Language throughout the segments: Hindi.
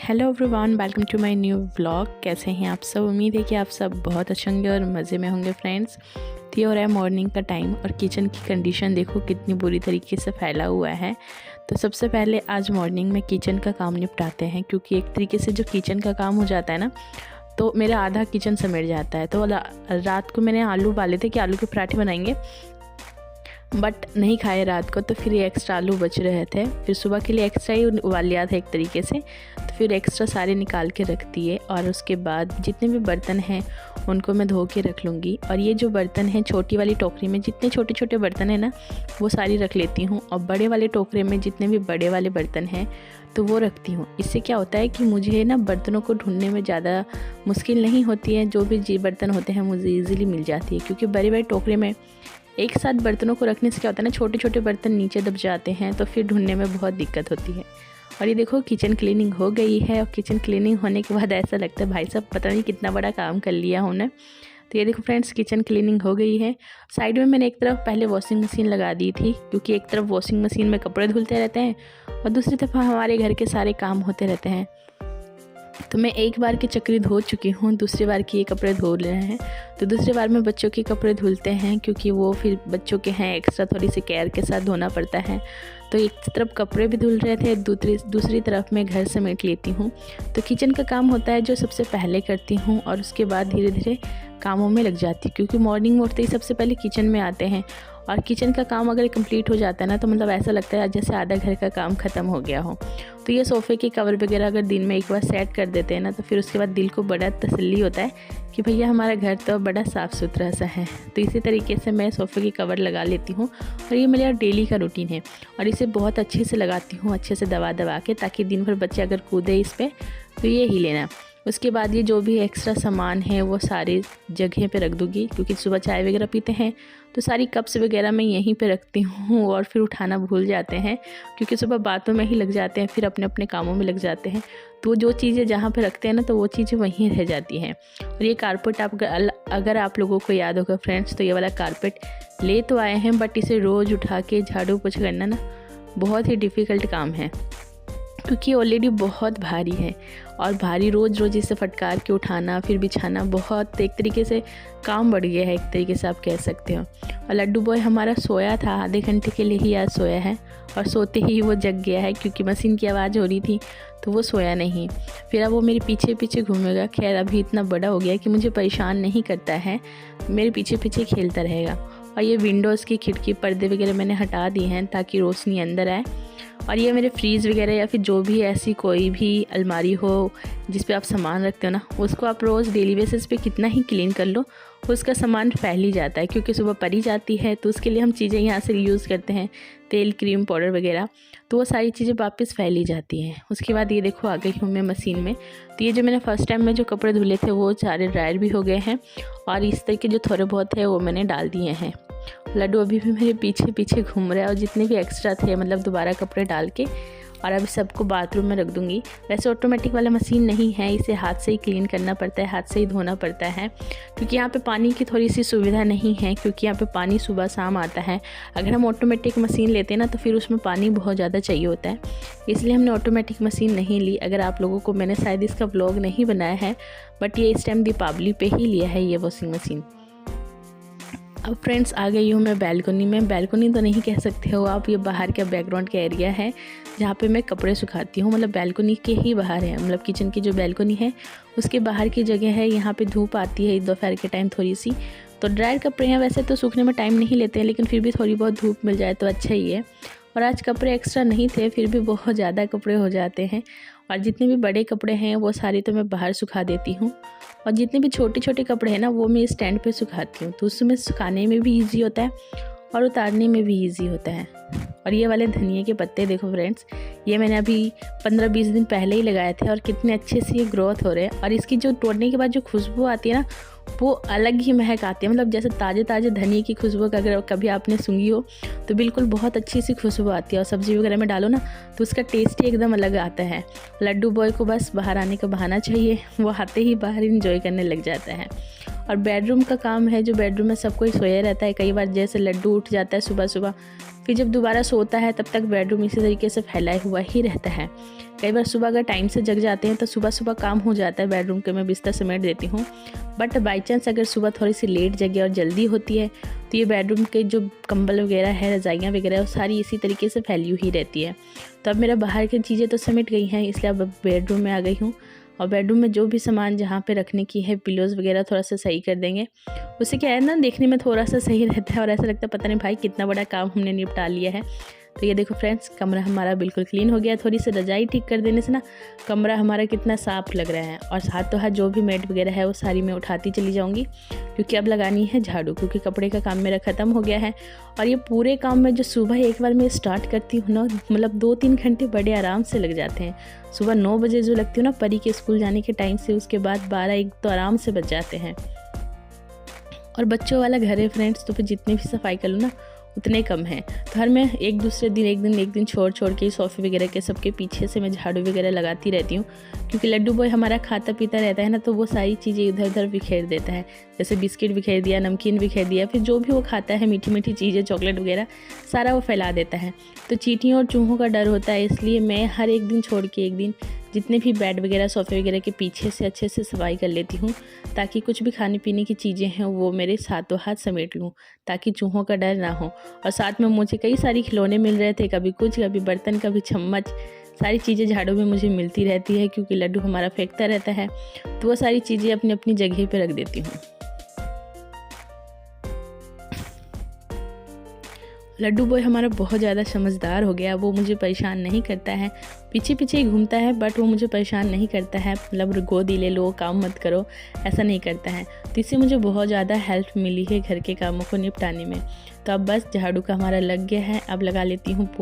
Hello everyone, welcome to my new vlog. कैसे हैं आप सब? उम्मीद है कि आप सब बहुत अच्छे होंगे और मज़े में होंगे फ्रेंड्स। तो ये हो रहा है मॉर्निंग का टाइम और किचन की कंडीशन देखो कितनी बुरी तरीके से फैला हुआ है। तो सबसे पहले आज मॉर्निंग में किचन का काम निपटाते हैं, क्योंकि एक तरीके से जो किचन का काम हो जाता है ना, तो मेरा आधा किचन समेट जाता है। तो रात को मैंने आलू उबाले थे कि आलू के पराठे बनाएंगे, बट नहीं खाए रात को, तो फिर ये एक्स्ट्रा आलू बच रहे थे। फिर सुबह के लिए एक्स्ट्रा ही उबाल लिया था एक तरीके से, तो फिर एक्स्ट्रा सारे निकाल के रख दिए। और उसके बाद जितने भी बर्तन हैं उनको मैं धो के रख लूँगी। और ये जो बर्तन हैं छोटी वाली टोकरी में जितने छोटे छोटे बर्तन हैं ना, वो सारी रख लेती हूँ। और बड़े वाले टोकरे में जितने भी बड़े वाले बर्तन हैं तो वो रखती हूँ। इससे क्या होता है कि मुझे ना बर्तनों को ढूंढने में ज़्यादा मुश्किल नहीं होती है। जो भी बर्तन होते हैं मुझे ईज़िली मिल जाती है, क्योंकि बड़े बड़े टोकरे में एक साथ बर्तनों को रखने से क्या होता है ना, छोटे छोटे बर्तन नीचे दब जाते हैं, तो फिर ढूंढने में बहुत दिक्कत होती है। और ये देखो किचन क्लीनिंग हो गई है, और किचन क्लीनिंग होने के बाद ऐसा लगता है भाई साहब पता नहीं कितना बड़ा काम कर लिया हमने। तो ये देखो फ्रेंड्स, किचन क्लीनिंग हो गई है। साइड में मैंने एक तरफ पहले वॉशिंग मशीन लगा दी थी, क्योंकि एक तरफ वॉशिंग मशीन में कपड़े धुलते रहते हैं और दूसरी तरफ हमारे घर के सारे काम होते रहते हैं। तो मैं एक बार की चक्री धो चुकी हूँ, दूसरी बार की ये कपड़े धो रहे हैं। तो दूसरी बार में बच्चों के कपड़े धुलते हैं, क्योंकि वो फिर बच्चों के हैं, एक्स्ट्रा थोड़ी सी केयर के साथ धोना पड़ता है। तो एक तरफ कपड़े भी धुल रहे थे, दूसरी तरफ मैं घर समेट लेती हूँ। तो किचन का काम होता है जो सबसे पहले करती हूँ, और उसके बाद धीरे धीरे कामों में लग जाती हूँ, क्योंकि मॉर्निंग में उठते ही सबसे पहले किचन में आते हैं। और किचन का काम अगर कंप्लीट हो जाता है ना, तो मतलब ऐसा लगता है जैसे आधा घर का काम ख़त्म हो गया हो। तो ये सोफ़े के कवर वगैरह अगर दिन में एक बार सेट कर देते हैं ना, तो फिर उसके बाद दिल को बड़ा तसल्ली होता है कि भैया हमारा घर तो बड़ा साफ़ सुथरा सा है। तो इसी तरीके से मैं सोफ़े के कवर लगा लेती हूँ, और ये मेरा डेली का रूटीन है। और इसे बहुत अच्छे से लगाती हूँ, अच्छे से दबा दबा के, ताकि दिन भर बच्चे अगर कूदे इस पर तो ये ही लेना। उसके बाद ये जो भी एक्स्ट्रा सामान है वो सारे जगह पे रख दूँगी, क्योंकि सुबह चाय वगैरह पीते हैं तो सारी कप्स वगैरह मैं यहीं पे रखती हूँ, और फिर उठाना भूल जाते हैं, क्योंकि सुबह बातों में ही लग जाते हैं, फिर अपने अपने कामों में लग जाते हैं। तो जो चीज़ें जहाँ पे रखते हैं ना, तो वो चीज़ें वहीं रह जाती हैं। और ये कारपेट अगर आप लोगों को याद होगा फ्रेंड्स, तो ये वाला कारपेट ले तो आए हैं, बट इसे रोज़ उठा के झाड़ू पोछा करना ना बहुत ही डिफ़िकल्ट काम है, क्योंकि ऑलरेडी बहुत भारी है। और भारी रोज़ रोज़ इसे फटकार के उठाना फिर बिछाना बहुत एक तरीके से काम बढ़ गया है, एक तरीके से आप कह सकते हो। और लड्डू बॉय हमारा सोया था, आधे घंटे के लिए ही आज सोया है, और सोते ही वो जग गया है, क्योंकि मशीन की आवाज़ हो रही थी तो वो सोया नहीं। फिर अब वो मेरे पीछे पीछे घूमेगा। खैर अभी इतना बड़ा हो गया कि मुझे परेशान नहीं करता है, मेरे पीछे पीछे खेलता रहेगा। और ये विंडोज़ की खिड़की पर्दे वगैरह मैंने हटा दी हैं ताकि रोशनी अंदर आए। और ये मेरे फ्रीज़ वगैरह या फिर जो भी ऐसी कोई भी अलमारी हो जिस पे आप सामान रखते हो ना, उसको आप रोज़ डेली बेसिस पे कितना ही क्लीन कर लो, उसका सामान फैल ही जाता है, क्योंकि सुबह परी जाती है तो उसके लिए हम चीज़ें यहाँ से यूज़ करते हैं, तेल क्रीम पाउडर वगैरह, तो वो सारी चीज़ें वापस फैल ही जाती हैं। उसके बाद ये देखो आ गई हूँ मैं मशीन में। तो ये जो मैंने फ़र्स्ट टाइम में जो कपड़े धुले थे वो सारे ड्रायर भी हो गए हैं, और इस तरह के जो थोड़े बहुत है वो मैंने डाल दिए हैं। लड्डू अभी भी मेरे पीछे पीछे घूम रहा है, और जितने भी एक्स्ट्रा थे मतलब दोबारा कपड़े डाल के, और अभी सबको बाथरूम में रख दूँगी। वैसे ऑटोमेटिक वाला मशीन नहीं है, इसे हाथ से ही क्लीन करना पड़ता है, हाथ से ही धोना पड़ता है, क्योंकि यहाँ पे पानी की थोड़ी सी सुविधा नहीं है, क्योंकि यहाँ पे पानी सुबह शाम आता है। अगर हम ऑटोमेटिक मशीन लेते हैं ना, तो फिर उसमें पानी बहुत ज़्यादा चाहिए होता है, इसलिए हमने ऑटोमेटिक मशीन नहीं ली। अगर आप लोगों को मैंने शायद इसका व्लॉग नहीं बनाया है, बट ये इस टाइम दीपावली पे ही लिया है ये वॉशिंग मशीन। अब फ्रेंड्स आ गई हूँ मैं बैल्कनी में। बैल्कनी तो नहीं कह सकते हो आप, ये बाहर का बैकग्राउंड का एरिया है जहाँ पे मैं कपड़े सुखाती हूँ। मतलब बैल्कनी के ही बाहर है, मतलब किचन की जो बैल्कनी है उसके बाहर की जगह है। यहाँ पे धूप आती है दोपहर के टाइम थोड़ी सी, तो ड्रायर कपड़े हैं, वैसे तो सूखने में टाइम नहीं लेते हैं, लेकिन फिर भी थोड़ी बहुत धूप मिल जाए तो अच्छा ही है। और आज कपड़े एक्स्ट्रा नहीं थे, फिर भी बहुत ज़्यादा कपड़े हो जाते हैं। और जितने भी बड़े कपड़े हैं वो सारे तो मैं बाहर सुखा देती हूँ, और जितने भी छोटे छोटे कपड़े हैं ना वो मैं स्टैंड पे सुखाती हूँ, तो उसमें सुखाने में भी ईजी होता है और उतारने में भी ईजी होता है। और ये वाले धनिया के पत्ते देखो फ्रेंड्स, ये मैंने अभी 15-20 दिन पहले ही लगाए थे, और कितने अच्छे से ये ग्रोथ हो रहे हैं। और इसकी जो तोड़ने के बाद जो खुशबू आती है ना, वो अलग ही महक आती है। मतलब जैसे ताज़े ताज़े धनिया की खुशबू अगर कभी आपने सूंघी हो तो बिल्कुल बहुत अच्छी सी खुशबू आती है, और सब्ज़ी वगैरह में डालो ना तो उसका टेस्ट ही एकदम अलग आता है। लड्डू बॉय को बस बाहर आने का बहाना चाहिए, वो आते ही बाहर इंजॉय करने लग जाता है। और बेडरूम का काम है, जो बेडरूम में सब कोई सोया रहता है। कई बार जैसे लड्डू उठ जाता है सुबह सुबह, फिर जब दोबारा सोता है तब तक बेडरूम इसी तरीके से फैला हुआ ही रहता है। कई बार सुबह अगर टाइम से जग जाते हैं तो सुबह सुबह काम हो जाता है, बेडरूम के मैं बिस्तर समेट देती हूँ। बट बाई चांस अगर सुबह थोड़ी सी लेट जगे और जल्दी होती है तो ये बेडरूम के जो कंबल वगैरह है, रज़ाइयाँ वगैरह, वो सारी इसी तरीके से फैली हुई रहती है। तो अब मेरा बाहर की चीज़ें तो समेट गई हैं, इसलिए अब बेडरूम में आ गई हूँ। और बेडरूम में जो भी सामान जहाँ पे रखने की है, पिलोज़ वगैरह थोड़ा सा सही कर देंगे। उससे क्या है ना, देखने में थोड़ा सा सही रहता है और ऐसा लगता है पता नहीं भाई कितना बड़ा काम हमने निपटा लिया है। तो ये देखो फ्रेंड्स, कमरा हमारा बिल्कुल क्लीन हो गया। थोड़ी सी रजाई ठीक कर देने से ना कमरा हमारा कितना साफ़ लग रहा है। और हाथों हाथ जो भी मैट वगैरह है वो सारी मैं उठाती चली जाऊंगी, क्योंकि अब लगानी है झाड़ू, क्योंकि कपड़े का काम मेरा ख़त्म हो गया है। और ये पूरे काम में जो सुबह एक बार मैं स्टार्ट करती हूँ ना, मतलब 2-3 घंटे बड़े आराम से लग जाते हैं। सुबह 9 बजे जो लगती हूँ ना परी के स्कूल जाने के टाइम से, उसके बाद 12-1 तो आराम से बच जाते हैं। और बच्चों वाला घर है फ्रेंड्स, तो फिर जितनी भी सफाई कर लो ना उतने कम हैं। तो हर मैं एक दिन छोड़ के सोफ़े वगैरह के सबके पीछे से मैं झाड़ू वगैरह लगाती रहती हूँ, क्योंकि लड्डू बॉय हमारा खाता पीता रहता है ना, तो वो सारी चीज़ें इधर उधर बिखेर देता है। जैसे बिस्किट बिखेर दिया, नमकीन बिखेर दिया, फिर जो भी वो खाता है मीठी मीठी चीज़ें, चॉकलेट वगैरह, सारा वो फैला देता है। तो चींटियों और चूहों का डर होता है, इसलिए मैं हर एक दिन छोड़ के एक दिन जितने भी बेड वगैरह, सोफ़े वगैरह के पीछे से अच्छे से सफाई कर लेती हूँ, ताकि कुछ भी खाने पीने की चीज़ें हैं वो मेरे हाथों हाथ समेट लूँ, ताकि चूहों का डर ना हो। और साथ में मुझे कई सारी खिलौने मिल रहे थे, कभी कुछ, कभी बर्तन, कभी चम्मच, सारी चीज़ें झाड़ू में मुझे मिलती रहती है, क्योंकि लड्डू हमारा फेंकता रहता है। तो वो सारी चीज़ें अपनी अपनी जगह पर रख देती हूँ। लड्डू बॉय हमारा बहुत ज़्यादा समझदार हो गया, वो मुझे परेशान नहीं करता है, पीछे पीछे ही घूमता है, बट वो मुझे परेशान नहीं करता है। मतलब गोदी ले लो, काम मत करो, ऐसा नहीं करता है। तो इससे मुझे बहुत ज़्यादा हेल्प मिली है घर के कामों को निपटाने में। तो अब बस झाड़ू का हमारा लग गया है, अब लगा लेती हूँ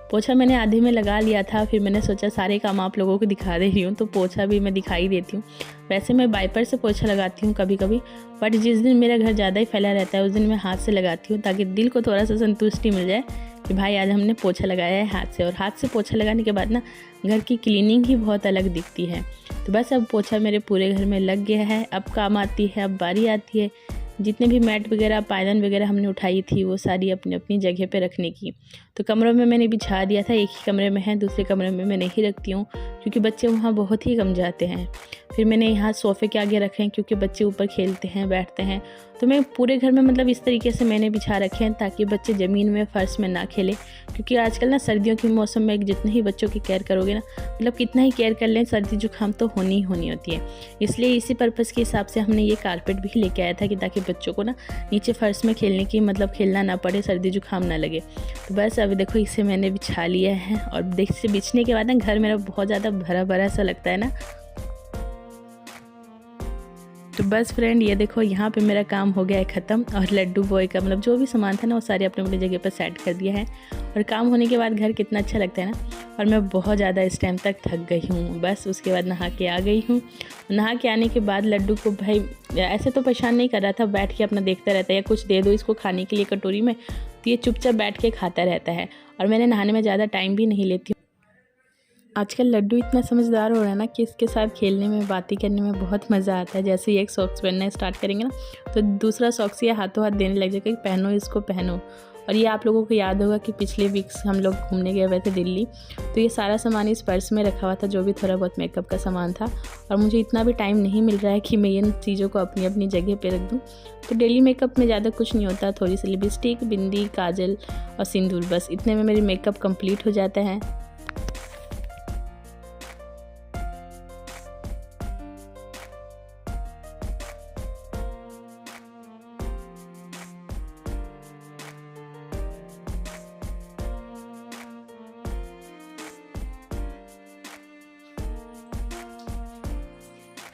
पोछा मैंने आधे में लगा लिया था, फिर मैंने सोचा सारे काम आप लोगों को दिखा दे रही हूँ तो पोछा भी मैं दिखाई देती हूँ। वैसे मैं वाइपर से पोछा लगाती हूँ कभी कभी, बट जिस दिन मेरा घर ज़्यादा ही फैला रहता है उस दिन मैं हाथ से लगाती हूँ, ताकि दिल को थोड़ा सा संतुष्टि मिल जाए कि भाई आज हमने पोछा लगाया है हाथ से। और हाथ से पोछा लगाने के बाद ना घर की क्लीनिंग ही बहुत अलग दिखती है। तो बस अब पोछा मेरे पूरे घर में लग गया है। अब काम आती है, अब बारी आती है जितने भी मैट वगैरह, पायदान वगैरह हमने उठाई थी वो सारी अपनी अपनी जगह पे रखने की। तो कमरों में मैंने बिछा दिया था, एक ही कमरे में है, दूसरे कमरे में मैं नहीं रखती हूँ क्योंकि बच्चे वहाँ बहुत ही कम जाते हैं। फिर मैंने यहाँ सोफ़े के आगे रखे हैं क्योंकि बच्चे ऊपर खेलते हैं, बैठते हैं। तो मैं पूरे घर में मतलब इस तरीके से मैंने बिछा रखे हैं ताकि बच्चे ज़मीन में, फ़र्श में ना खेलें, क्योंकि आजकल ना सर्दियों के मौसम में जितने ही बच्चों की केयर करोगे ना, मतलब कितना ही केयर कर लें, सर्दी जुकाम तो होनी ही होनी होती है। इसलिए इसी पर्पज़ के हिसाब से हमने ये कारपेट भी लेके आया था कि ताकि बच्चों को ना नीचे फ़र्श में खेलने की मतलब खेलना ना पड़े, सर्दी जुकाम ना लगे। तो बस अभी देखो इसे मैंने बिछा लिया है और देख से बिछने के बाद ना घर मेरा बहुत ज़्यादा भरा भरा सा लगता है ना। तो बस फ्रेंड ये देखो यहाँ पे मेरा काम हो गया है ख़त्म और लड्डू बॉय का मतलब जो भी सामान था ना वो सारे अपने अपनी जगह पर सेट कर दिया है। और काम होने के बाद घर कितना अच्छा लगता है ना। और मैं बहुत ज़्यादा इस टाइम तक थक गई हूँ। बस उसके बाद नहा के आ गई हूँ। नहा के आने के बाद लड्डू को भाई ऐसे तो परेशान नहीं कर रहा था, बैठ के अपना देखता रहता है, या कुछ दे दो इसको खाने के लिए कटोरी में तो ये चुपचाप बैठ के खाता रहता है। और मैंने नहाने में ज़्यादा टाइम भी नहीं लेती हूँ। आजकल लड्डू इतना समझदार हो रहा है ना कि इसके साथ खेलने में, बातें करने में बहुत मज़ा आता है। जैसे ही एक सॉक्स पहनना स्टार्ट करेंगे ना तो दूसरा सॉक्स ये हाथों हाथ देने लग जाएगा कि पहनो इसको पहनो। और ये आप लोगों को याद होगा कि पिछले वीक्स हम लोग घूमने गए हुए थे दिल्ली, तो ये सारा सामान इस पर्स में रखा हुआ था जो भी थोड़ा बहुत मेकअप का सामान था। और मुझे इतना भी टाइम नहीं मिल रहा है कि मैं इन चीज़ों को अपनी अपनी जगह पे रख दूँ। तो डेली मेकअप में ज़्यादा कुछ नहीं होता, थोड़ी सी लिपस्टिक, बिंदी, काजल और सिंदूर, बस इतने में मेरी मेकअप कंप्लीट हो जाता है।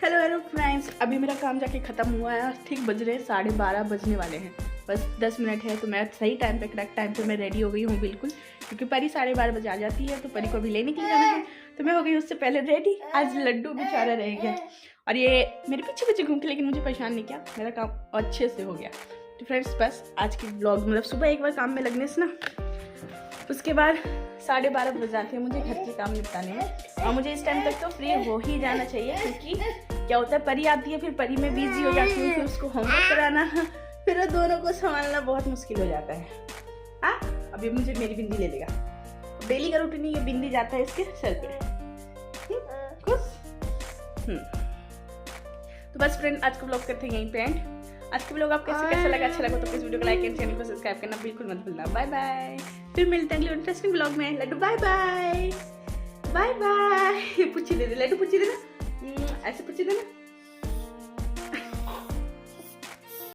हेलो फ्रेंड्स, अभी मेरा काम जाके ख़त्म हुआ है। ठीक बज रहे हैं 12:30 बजने वाले हैं, बस 10 मिनट है। तो मैं सही टाइम पे, करेक्ट टाइम पे मैं रेडी हो गई हूँ बिल्कुल, क्योंकि परी 12:30 बजे आ जाती है तो परी को भी लेने के लिए जाना है। तो मैं हो गई उससे पहले रेडी। आज लड्डू बेचारा रह गया और ये मेरे पीछे पीछे घूम के, लेकिन मुझे परेशान नहीं किया, मेरा काम अच्छे से हो गया। तो फ्रेंड्स बस आज की ब्लॉग मतलब सुबह एक बार काम में लगने से ना उसके बाद 12:30 बज जाते हैं मुझे घर के काम निपटाने में। और मुझे इस टाइम तक तो फ्री हो ही जाना चाहिए, क्योंकि क्या होता है परी आती है, फिर परी में बिजी हो जाती हूँ, फिर उसको होमवर्क कराना, फिर दोनों को संभालना बहुत मुश्किल हो जाता है। हाँ, अभी मुझे मेरी बिंदी ले लेगा। डेली का रूटीन ये बिंदी जाता है इसके सर पे। तो बस फ्रेंड, आज का ब्लॉग करते हैं यहीं पे एंड। आज का ब्लॉग आपको कैसा लगा? अच्छा लगा तो प्लीज वीडियो को लाइक एंड चैनल को सब्सक्राइब करना बिल्कुल मत भूलना। बाय बाय, फिर मिलते हैं अगले इंटरेस्टिंग ब्लॉग में। Laddu bye bye, bye bye. पूछी दे दे लड्डू, पूछी देना, ऐसे पूछी देना।